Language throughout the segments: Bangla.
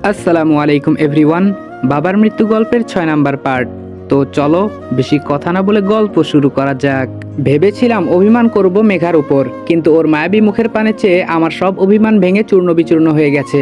আসসালামু আলাইকুম এভরিওয়ান। বাবার মৃত্যু গল্পের 6 নাম্বার পার্ট। তো চলো বেশি কথা না বলে গল্প শুরু করা যাক। ভেবেছিলাম অভিমান করব মেঘার উপর, কিন্তু ওর মায়াবী মুখের পানে চেয়ে আমার সব অভিমান ভেঙে চূর্ণ বিচূর্ণ হয়ে গেছে।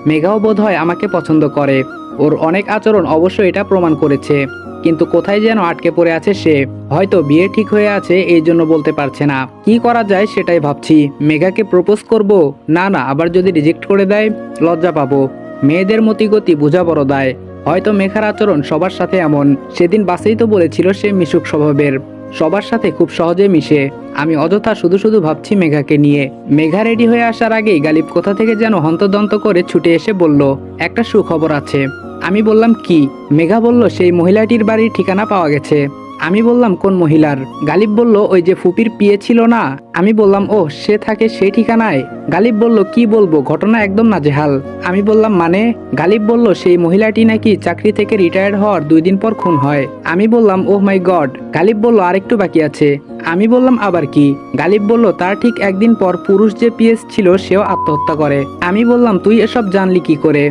মেঘাও বোধহয় আমাকে পছন্দ করে, ওর অনেক আচরণ অবশ্য এটা প্রমাণ করেছে। কিন্তু কোথায় যেন আটকে পড়ে আছে সে। হয়তো বিয়ে ঠিক হয়ে আছে, এই জন্য বলতে পারছে না। কি করা যায় সেটাই ভাবছি। মেঘাকে প্রপোজ করব, না আবার যদি রিজেক্ট করে দেয় লজ্জা পাবো। মেয়েদের মতিগতি বোঝা বড় দায়। হয়তো মেঘার আচরণ সবার সাথে এমন। সেদিন বাসেই তো বলেছিল সে মিশুক স্বভাবের, সবার সাথে খুব সহজে মিশে। আমি অযথা শুধু শুধু ভাবছি মেঘাকে নিয়ে। মেঘা রেডি হয়ে আসার আগেই গালিব কোথা থেকে যেন হন্তদন্ত করে ছুটে এসে বলল, একটা সুখবর আছে। আমি বললাম কি? মেঘা বলল সেই মহিলাটির বাড়ির ঠিকানা পাওয়া গেছে। আমি বললাম কোন মহিলার? গালিব বলল ওই যে ফুপির পিয়ে ছিল না। আমি বললাম ও সে থাকে সেই ঠিকানায়। গালিব বলল কি বলবো, ঘটনা একদম নাজেহাল। আমি বললাম মানে? গালিব বলল সেই মহিলাটি নাকি চাকরি থেকে রিটায়ার্ড হওয়ার 2 দিন পর খুন হয়। আমি বললাম ওহ মাই গড। গালিব বলল আরেকটু বাকি আছে। আমি বললাম আবার কি? গালিব বলল তার ঠিক 1 দিন পর পুরুষ যে পিএস ছিল সেও আত্মহত্যা করে। আমি বললাম তুই এসব জানলি কি করে?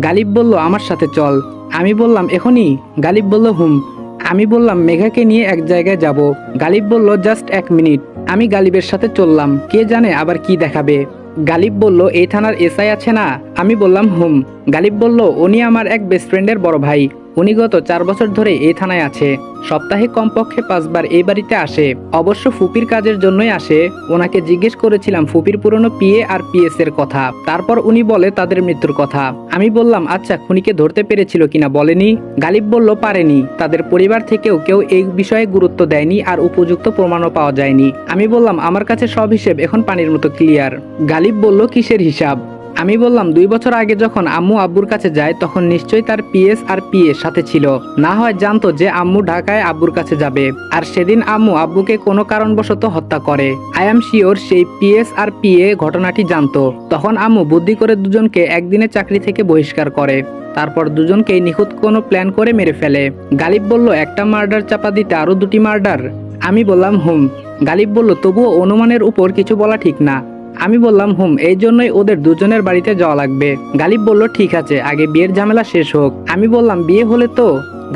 গালিব বলল আমার সাথে চল। আমি বললাম এখনই? গালিব বলল হুম। আমি বললাম মেঘাকে নিয়ে এক জায়গায় যাব। গালিব বলল জাস্ট 1 মিনিট। আমি গালিবের সাথে চললাম, কে জানে আবার কি দেখাবে। গালিব বলল এই থানার এসআই আছে না? আমি বললাম হুম। গালিব বলল উনি আমার এক বেস্ট ফ্রেন্ডের বড় ভাই। উনি গত 4 বছর ধরে এই থানায় আছে। সপ্তাহে কমপক্ষে 5 বার এই বাড়িতে আসে। অবশ্য ফুপির কাজের জন্যই আসে। ওনাকে জিজ্ঞেস করেছিলাম ফুপির পুরনো পিএ আর পিএস এর কথা। তারপর উনি বলে তাদের মৃত্যুর কথা। আমি বললাম আচ্ছা খুনিকে ধরতে পেরেছিল কিনা বলেনি? গালিব বলল পারেনি। তাদের পরিবার থেকেও কেউ এই বিষয়ে গুরুত্ব দেয়নি আর উপযুক্ত প্রমাণও পাওয়া যায়নি। আমি বললাম আমার কাছে সব হিসেব এখন পানির মতো ক্লিয়ার। গালিব বলল কিসের হিসাব? আমি বললাম 2 বছর আগে যখন আম্মু আব্বুর কাছে যায় তখন নিশ্চয়ই তার পিএস আর পিএ সাথে ছিল। না হয় জানতো যে আম্মু ঢাকায় আব্বুর কাছে যাবে, আর সেদিন আম্মু আব্বুকে কোনো কারণবশত হত্যা করে। আই এম শিওর সেই পিএস আর পিএ ঘটনাটি জানতো। তখন আম্মু বুদ্ধি করে দুজনকে একদিনের চাকরি থেকে বহিষ্কার করে। তারপর দুজনকেই নিখুঁত কোনো প্ল্যান করে মেরে ফেলে। গালিব বলল একটা মার্ডার চাপা দিতে আরো 2টি মার্ডার? আমি বললাম হুম। গালিব বলল তবুও অনুমানের উপর কিছু বলা ঠিক না। আমি বললাম হুম, এই জন্যই ওদের দুজনের বাড়িতে যাওয়া লাগবে। গালিব বলল ঠিক আছে, আগে বিয়ের ঝামেলা শেষ হোক। আমি বললাম বিয়ে হলে তো?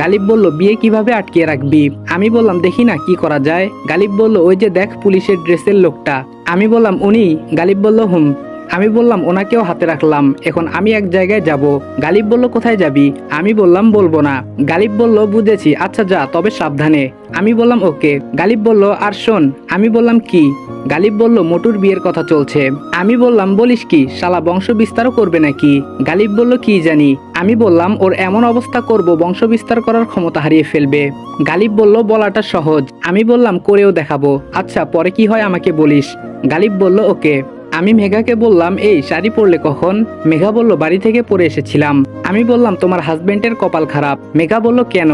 গালিব বলল বিয়ে কিভাবে আটকিয়ে রাখবি? আমি বললাম দেখি না কি করা যায়। গালিব বলল ওই যে দেখ পুলিশের ড্রেসের লোকটা। আমি বললাম উনি? গালিব বলল হুম। আমি বললাম ওনাকেও হাতে রাখলাম, এখন আমি এক জায়গায় যাব। গালিব বলল কোথায় যাবি? আমি বললাম বলবো না। গালিব বলল বুঝেছি, আচ্ছা যা, তবে সাবধানে। আমি বললাম ওকে। গালিব বলল আর শোন। আমি বললাম কি? গালিব বলল মোটুর বিয়ের কথা চলছে। আমি বললাম বলিস কি, শালা বংশ বিস্তারও করবে নাকি? গালিব বলল কি জানি। আমি বললাম ওর এমন অবস্থা করব বংশ বিস্তার করার ক্ষমতা হারিয়ে ফেলবে। গালিব বলল বলাটা সহজ। আমি বললাম করেও দেখাবো। আচ্ছা পরে কি হয় আমাকে বলিস। গালিব বলল ওকে। আমি মেঘাকে বললাম এই শাড়ি পরলে কখন? মেঘা বলল বাড়ি থেকে পরে এসেছিলাম। আমি বললাম তোমার হাজবেন্ডের কপাল খারাপ। মেঘা বলল কেন?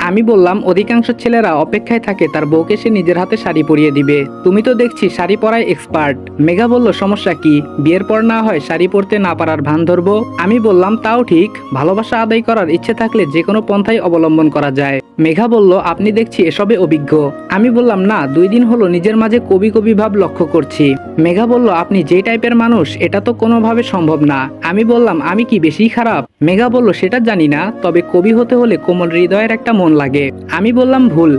আমি বললাম অধিকাংশ ছেলেরা অপেক্ষায় থাকে তার বউকে সে নিজের হাতে শাড়ি পরিয়ে দিবে, তুমি তো দেখছি শাড়ি পরায় এক্সপার্ট। মেঘা বলল সমস্যা কি, বিয়ের পর না হয় শাড়ি পরতে না পারার ভান ধরবো? আমি বললাম তাও ঠিক, ভালোবাসা আদায় করার ইচ্ছে থাকলে যে কোনো পন্থাই অবলম্বন করা যায়। মেঘা বলল আপনি দেখছি এসবে অভিজ্ঞ। আমি বললাম না, 2 দিন হলো নিজের মাঝে কবি কবি ভাব লক্ষ্য করছি। মেঘা বলল আপনি যে টাইপের মানুষ এটা তো কোনোভাবে সম্ভব না। আমি বললাম আমি কি বেশি খারাপ? মেঘা বলল সেটা জানি না, তবে কবি হতে হলে কোমল হৃদয়ের একটা মন লাগে। আমি বললাম ভুল।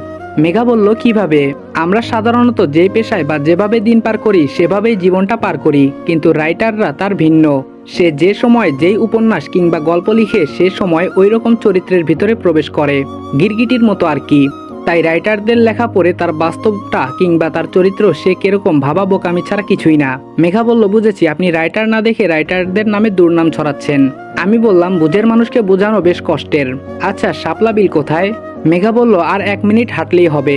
মেঘা বলল কিভাবে? আমরা সাধারণত যে পেশায় বা যেভাবে দিন পার করি সেভাবেই জীবনটা পার করি, কিন্তু রাইটাররা তার ভিন্ন। সে যে সময় যেই উপন্যাস কিংবা গল্প লিখে সে সময় ওই রকম চরিত্রের ভিতরে প্রবেশ করে, গিরগিটির মতো আর কি। তাই রাইটারদের লেখা পড়ে তার বাস্তবটা কিংবা তার চরিত্র সে কিরকম ভাবা বোকামি ছাড়া কিছুই না। মেঘা বলল বুঝেছি, আপনি রাইটার না দেখে রাইটারদের নামে দুর্নাম ছড়াচ্ছেন। আমি বললাম বুঝের মানুষকে বোঝানো বেশ কষ্টের। আচ্ছা শাপলা বিল কোথায়? মেঘা বলল আর 1 মিনিট হাঁটলেই হবে।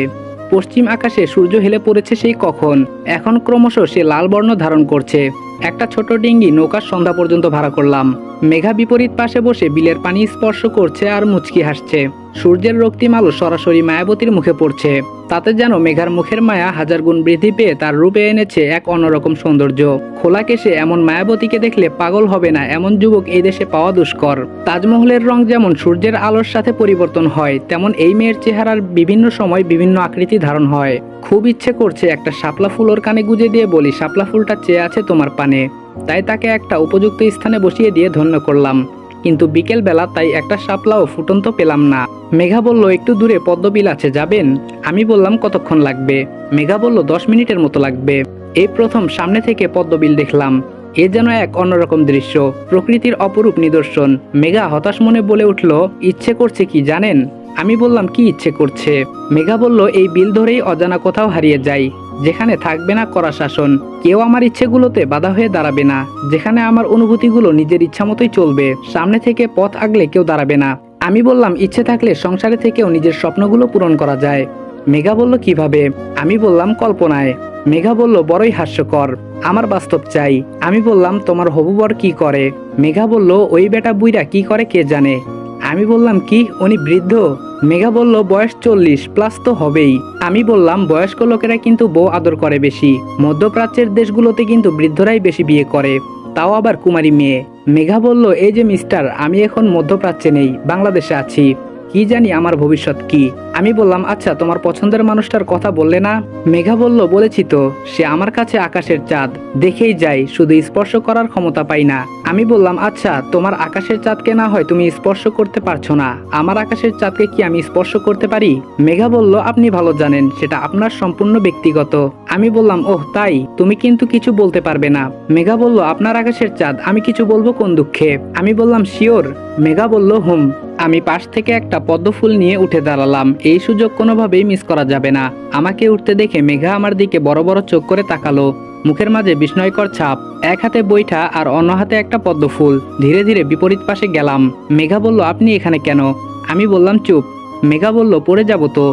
পশ্চিম আকাশে সূর্য হেলে পড়েছে সেই কখন, এখন ক্রমশ সে লাল বর্ণ ধারণ করছে। একটা ছোট ডিঙ্গি নৌকার সন্ধ্যা পর্যন্ত ভাড়া করলাম। মেঘা বিপরীত পাশে বসে বিলের পানি স্পর্শ করছে আর মুচকি হাসছে। সূর্যের রক্তিম আলো সরাসরি মায়াবতীর মুখে পড়ছে। তাতে যেন মেঘার মুখের মায়া 1000 গুণ বৃদ্ধি পেয়ে তার রূপে এনেছে এক অন্যরকম সৌন্দর্য। খোলা কেশে এমন মায়াবতীকে দেখলে পাগল হবে না এমন যুবক এই দেশে পাওয়া দুষ্কর। তাজমহলের রং যেমন সূর্যের আলোর সাথে পরিবর্তন হয়, তেমন এই মেয়ের চেহারার বিভিন্ন সময় বিভিন্ন আকৃতি ধারণ হয়। খুব ইচ্ছে করছে একটা শাপলা ফুল ওর কানে গুজে দিয়ে বলি শাপলা ফুলটা চেয়ে আছে তোমার পানে। তাই তাকে একটা উপযুক্ত স্থানে বসিয়ে দিয়ে ধন্য করলাম। কিন্তু বিকেল বেলা তাই একটা শাপলাও ফুটন্ত পেলাম না। মেঘা বলল একটু দূরে পদ্মবিল আছে, যাবেন? আমি বললাম কতক্ষণ লাগবে? মেঘা বলল 10 মিনিটের মতো লাগবে। এই প্রথম সামনে থেকে পদ্মবিল দেখলাম। এ যেন এক অন্যরকম দৃশ্য, প্রকৃতির অপরূপ নিদর্শন। মেঘা হতাশ মনে বলে উঠল, ইচ্ছে করছে কি জানেন? আমি বললাম কি ইচ্ছে করছে? মেঘা বলল এই বিল ধরেই অজানা কোথাও হারিয়ে যাই, যেখানে থাকবে না কড়া শাসন, কেউ আমার ইচ্ছেগুলোতে বাধা হয়ে দাঁড়াবে না, যেখানে আমার অনুভূতিগুলো নিজের ইচ্ছা মতোই চলবে, সামনে থেকে পথ আগলে কেউ দাঁড়াবে না। আমি বললাম ইচ্ছে থাকলে সংসারে থেকেও নিজের স্বপ্নগুলো পূরণ করা যায়। মেঘা বলল কিভাবে? আমি বললাম কল্পনায়। মেঘা বলল বড়ই হাস্যকর, আমার বাস্তব চাই। আমি বললাম তোমার হবু বর কি করে? মেঘা বলল ওই বেটা বুইরা কি করে কে জানে। আমি বললাম কি, উনি বৃদ্ধ? মেঘা বলল বয়স 40+ তো হবেই। আমি বললাম বয়স্ক লোকেরা কিন্তু বউ আদর করে বেশি, মধ্যপ্রাচ্যের দেশগুলোতে কিন্তু বৃদ্ধরাই বেশি বিয়ে করে, তাও আবার কুমারী মেয়ে। মেঘা বলল এই যে মিস্টার, আমি এখন মধ্যপ্রাচ্যে নেই, বাংলাদেশে আছি, কি জানি আমার ভবিষ্যৎ কি। আমি বললাম আচ্ছা তোমার পছন্দের মানুষটার কথা বললে না? মেঘা বলল বলেছি তো, সে আমার কাছে আকাশের চাঁদ, দেখেই যাই, শুধু স্পর্শ করার ক্ষমতা পাই না। আমি বললাম আচ্ছা তোমার আকাশের চাঁদকে না হয় তুমি স্পর্শ করতে পারছো না, আমার আকাশের চাঁদকে কি আমি স্পর্শ করতে পারি? মেঘা বলল আপনি ভালো জানেন, সেটা আপনার সম্পূর্ণ ব্যক্তিগত। আমি বললাম ওহ তাই, তুমি কিন্তু কিছু বলতে পারবে না। মেঘা বলল আপনার আকাশের চাঁদ, আমি কিছু বলবো কোন দুঃখে? আমি বললাম শিওর। মেঘা বলল হুম। আমি পাশ থেকে একটা পদ্ম ফুল নিয়ে উঠে দাঁড়ালাম, এই সুযোগ কোনোভাবেই মিস করা যাবে না। আমাকে উঠতে দেখে মেঘা আমার দিকে বড় বড় চোখ করে তাকালো, মুখের মাঝে বিস্ময়কর ছাপ, এক হাতে বৈঠা আর অন্য হাতে একটা পদ্ম ফুল। ধীরে ধীরে বিপরীত পাশে গেলাম। মেঘা বলল আপনি এখানে কেন? আমি বললাম চুপ। মেঘা বলল পড়ে যাব তো।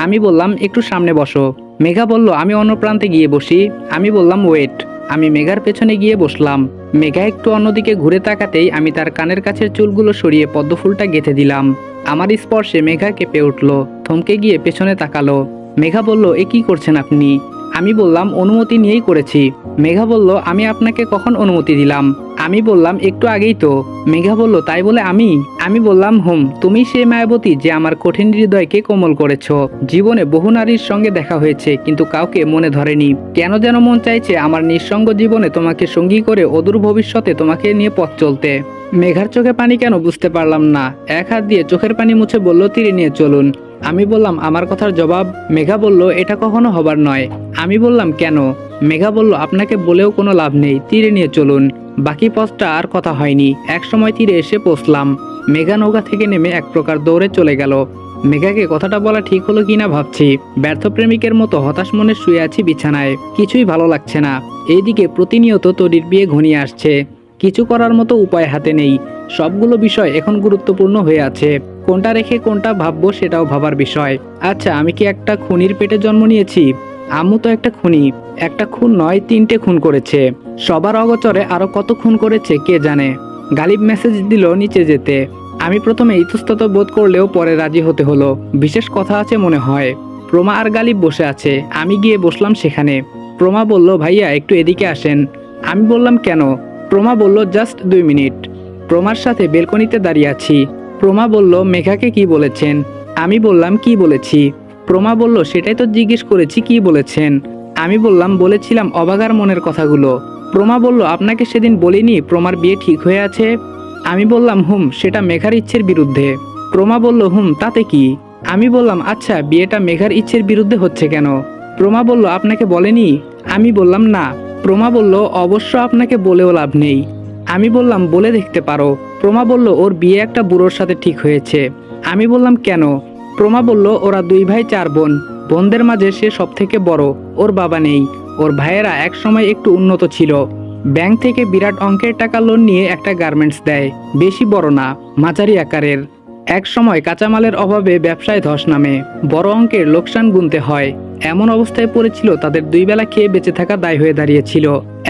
আমি বললাম একটু সামনে বসো। মেঘা বলল আমি অন্য প্রান্তে গিয়ে বসি। আমি বললাম ওয়েট। আমি মেঘার পেছনে গিয়ে বসলাম। মেঘা একটু অন্যদিকে ঘুরে তাকাতেই আমি তার কানের কাছের চুলগুলো সরিয়ে পদ্মফুলটা গেঁথে দিলাম। আমার স্পর্শে মেঘা কেঁপে উঠল, থমকে গিয়ে পেছনে তাকালো। মেঘা বলল এ কি করছেন আপনি? আমি বললাম অনুমতি নিয়েই করেছি। মেঘা বলল আমি আপনাকে কখন অনুমতি দিলাম? আমি বললাম একটু আগেই তো। মেঘা বলল তাই বলে আমি বললাম হুম, তুমি সেই মায়াবতী যে আমার কঠিন হৃদয়কে কোমল করেছ। জীবনে বহু নারীর সঙ্গে দেখা হয়েছে, কিন্তু কাউকে মনে ধরেনি। কেন যেন মন চাইছে আমার নিঃসঙ্গ জীবনে তোমাকে সঙ্গী করে অদূর ভবিষ্যতে তোমাকে নিয়ে পথ চলতে। মেঘার চোখে পানি কেন বুঝতে পারলাম না। এক হাত দিয়ে চোখের পানি মুছে বলল তীরে নিয়ে চলুন। আমি বললাম আমার কথার জবাব? মেঘা বলল এটা কখনো হবার নয়। আমি বললাম কেন? মেঘা বলল আপনাকে বলেও কোনো লাভ নেই, তীরে নিয়ে চলুন। বাকি পথটা আর কথা হয়নি, এক সময় তীরে এসে পৌঁছলাম। মেঘা নৌকা থেকে নেমে এক প্রকার দৌড়ে চলে গেল। মেঘাকে কথাটা বলা ঠিক হলো কিনা ভাবছি। ব্যর্থ প্রেমিকের মতো হতাশ মনে শুয়ে আছি বিছানায়, কিছুই ভালো লাগছে না। এইদিকে প্রতিনিয়ত তরির বিয়ে ঘনিয়ে আসছে, কিছু করার মতো উপায় হাতে নেই। সবগুলো বিষয় এখন গুরুত্বপূর্ণ হয়ে আছে, কোনটা রেখে কোনটা ভাববো সেটাও ভাবার বিষয়। আচ্ছা আমি কি একটা খুনির পেটে জন্ম নিয়েছি? আম্মু তো একটা খুনি, একটা খুন নয় 3টে খুন করেছে। সবার অগোচরে আরো কত খুন করেছে কে জানে। গালিব মেসেজ দিল নিচে যেতে। আমি প্রথমে ইতস্তত বোধ করলেও পরে রাজি হতে হলো, বিশেষ কথা আছে মনে হয়। প্রমা আর গালিব বসে আছে, আমি গিয়ে বসলাম সেখানে। প্রমা বলল ভাইয়া একটু এদিকে আসেন। আমি বললাম কেন? প্রমা বলল জাস্ট 2 মিনিট। প্রমার সাথে বেলকনিতে দাঁড়িয়ে আছি। প্রমা বলল মেঘাকে কি বলেছেন? আমি বললাম কি বলেছি? প্রমা বলল সেটাই তো জিজ্ঞেস করেছি, কি বলেছেন? আমি বললাম বলেছিলাম অবাগার মনের কথাগুলো। প্রমা বলল আপনাকে সেদিন বলিনি প্রমার বিয়ে ঠিক হয়ে আছে? আমি বললাম হুম, সেটা মেঘার ইচ্ছের বিরুদ্ধে। প্রমা বলল হুম, তাতে কি? আমি বললাম আচ্ছা বিয়েটা মেঘার ইচ্ছের বিরুদ্ধে হচ্ছে কেন? প্রমা বলল আপনাকে বলেনি? আমি বললাম না। প্রমা বলল অবশ্য আপনাকে বলেও লাভ নেই। আমি বললাম বলে দেখতে পারো। প্রমা বলল ওর বিয়ে একটা বুড়োর সাথে ঠিক হয়েছে। আমি বললাম কেন? প্রমা বলল ওরা 2 ভাই 4 বোন, বোনদের মাঝে সে সব থেকে বড়, ওর বাবা নেই। ওর ভাইয়েরা এক সময় একটু উন্নত ছিল, ব্যাংক থেকে বিরাট অঙ্কের টাকা লোন নিয়ে একটা গার্মেন্টস দেয়, বেশি বড় না, মাঝারি আকারের। এক সময় কাঁচামালের অভাবে ব্যবসায় ধস নামে, বড় অঙ্কের লোকসান গুনতে হয়। এমন অবস্থায় পড়েছিল তাদের 2 বেলা খেয়ে বেঁচে থাকা দায় হয়ে দাঁড়িয়েছিল।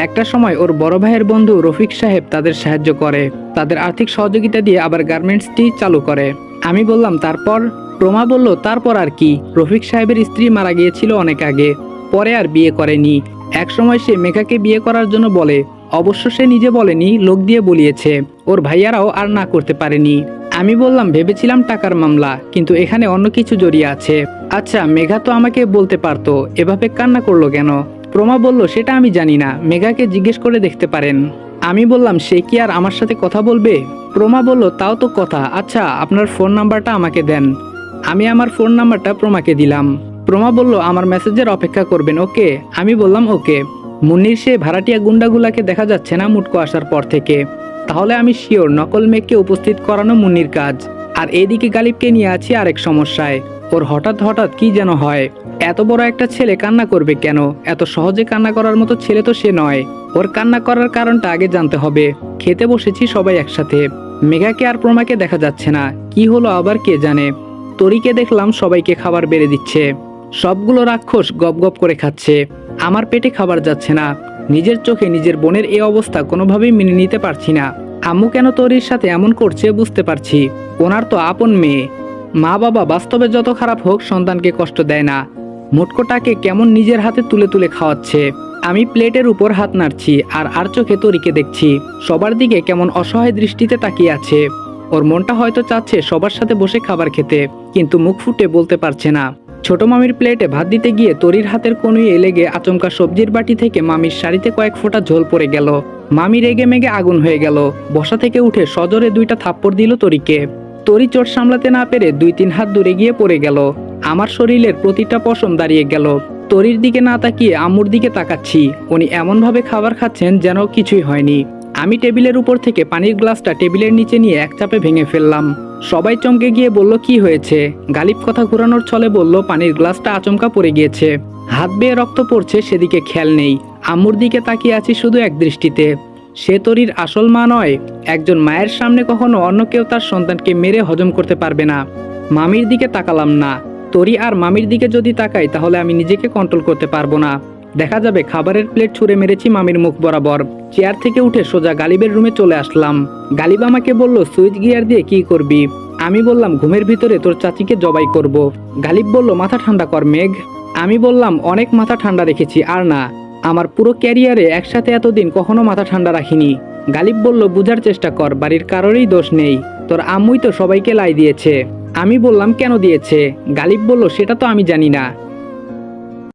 একটা সময় ওর বড় ভাইয়ের বন্ধু রফিক সাহেব তাদের সাহায্য করে, তাদের আর্থিক সহযোগিতা দিয়ে আবার গার্মেন্টসটি চালু করে। আমি বললাম তারপর? প্রমা বলল তারপর আর কি, রফিক সাহেবের স্ত্রী মারা গিয়েছিল অনেক আগে, পরে আর বিয়ে করেনি। এক সময় সে মেঘাকে বিয়ে করার জন্য বলে, অবশ্য সে নিজে বলেনি, লোক দিয়ে বলিয়েছে। ওর ভাইয়ারাও আর না করতে পারেনি। আমি বললাম ভেবেছিলাম টাকার মামলা, কিন্তু এখানে অন্য কিছু জড়িয়ে আছে। আচ্ছা মেঘা তো আমাকে বলতে পারতো, এভাবে কান্না করলো কেন? প্রমা বলল সেটা আমি জানি না, মেঘাকে জিজ্ঞেস করে দেখতে পারেন। আমি বললাম সে কি আর আমার সাথে কথা বলবে? প্রমা বলল তাও তো কথা, আচ্ছা আপনার ফোন নাম্বারটা আমাকে দেন। আমি আমার ফোন নাম্বারটা প্রমাকে দিলাম। প্রমা বলল আমার মেসেজের অপেক্ষা করবেন, ওকে? আমি বললাম ওকে। মুন্নির সে ভাড়াটিয়া গুন্ডাগুলাকে দেখা যাচ্ছে না মুটকো আসার পর থেকে, তাহলে আমি শিওর নকল মেঘকে উপস্থিত করানো মুন্নির কাজ। আর এদিকে গালিবকে নিয়ে আছি আরেক সমস্যায়। ওর হঠাৎ হঠাৎ কি যেন হয়। এত বড় একটা ছেলে কান্না করবে কেন? এত সহজে কান্না করার মতো ছেলে তো সে নয়। ওর কান্না করার কারণটা আগে জানতে হবে। খেতে বসেছি সবাই একসাথে, মেঘাকে আর প্রমাকে দেখা যাচ্ছে না, কি হলো আবার কে জানে। তরিকে দেখলাম সবাইকে খাবার বেড়ে দিচ্ছে, সবগুলো রাক্ষস গপ গপ করে খাচ্ছে। আমার পেটে খাবার যাচ্ছে না। নিজের চোখে নিজের বোনের এই অবস্থা কোনোভাবেই মেনে নিতে পারছি না। আম্মু কেন তরির সাথে এমন করছে বুঝতে পারছি। ওনার তো আপন মেয়ে। মা বাবা বাস্তবে যত খারাপ হোক সন্তানকে কষ্ট দেয় না। মুটকোটাকে কেমন নিজের হাতে তুলে তুলে খাওয়াচ্ছে। আমি প্লেটের উপর হাত নাড়ছি আর চোখে তরিকে দেখছি সবার দিকে কেমন অসহায় দৃষ্টিতে তাকিয়ে আছে। ওর মনটা হয়তো চাচ্ছে সবার সাথে বসে খাবার খেতে, কিন্তু মুখ ফুটে বলতে পারছে না। ছোট মামির প্লেটে ভাত দিতে গিয়ে তরির হাতের কনুইয়ে লেগে আচমকা সবজির বাটি থেকে মামির শাড়িতে কয়েক ফোঁটা ঝোল পড়ে গেল। মামি রেগে মেগে আগুন হয়ে গেল। বসা থেকে উঠে সজোরে 2টা থাপ্পড় দিল তরিকে। তরি চোট সামলাতে না পেরে 2-3 হাত দূরে গিয়ে পড়ে গেল। আমার শরীরের প্রতিটা পশম দাঁড়িয়ে গেল। তরির দিকে না তাকিয়ে আম্মুর দিকে তাকাচ্ছি। উনি এমনভাবে খাবার খাচ্ছেন যেন কিছুই হয়নি। আমি টেবিলের উপর থেকে পানির গ্লাসটা টেবিলের নিচে নিয়ে এক চাপে ভেঙে ফেললাম। সবাই চমকে গিয়ে বলল কি হয়েছে? গালিব কথা ঘোরানোর ছলে বলল পানির গ্লাসটা আচমকা পড়ে গিয়েছে, হাত বেয়ে রক্ত পড়ছে, সেদিকে খেয়াল নেই। আম্মুর দিকে তাকিয়ে আছি শুধু এক দৃষ্টিতে। সে তরির আসল মা নয়। একজন মায়ের সামনে কখনো অন্য কেউ তার সন্তানকে মেরে হজম করতে পারবে না। মামির দিকে তাকালাম না। তরি আর মামির দিকে যদি তাকাই তাহলে আমি নিজেকে কন্ট্রোল করতে পারবো না। দেখা যাবে খাবারের প্লেট ছুঁড়ে মেরেছি মামির মুখ বরাবর। চেয়ার থেকে উঠে সোজা গালিবের রুমে চলে আসলাম। গালিব আমাকে বলল সুইচ গিয়ার দিয়ে কি করবি? আমি বললাম ঘুমের ভিতরে তোর চাচিকে জবাই করব। গালিব বলল মাথা ঠান্ডা কর মেঘ। আমি বললাম অনেক মাথা ঠান্ডা রেখেছি, আর না। আমার পুরো ক্যারিয়ারে একসাথে এতদিন কখনো মাথা ঠান্ডা রাখিনি। গালিব বলল বুঝার চেষ্টা কর, বাড়ির কারোরই দোষ নেই, তোর আম্মুই তো সবাইকে লাই দিয়েছে। আমি বললাম কেন দিয়েছে? গালিব বলল সেটা তো আমি জানি না,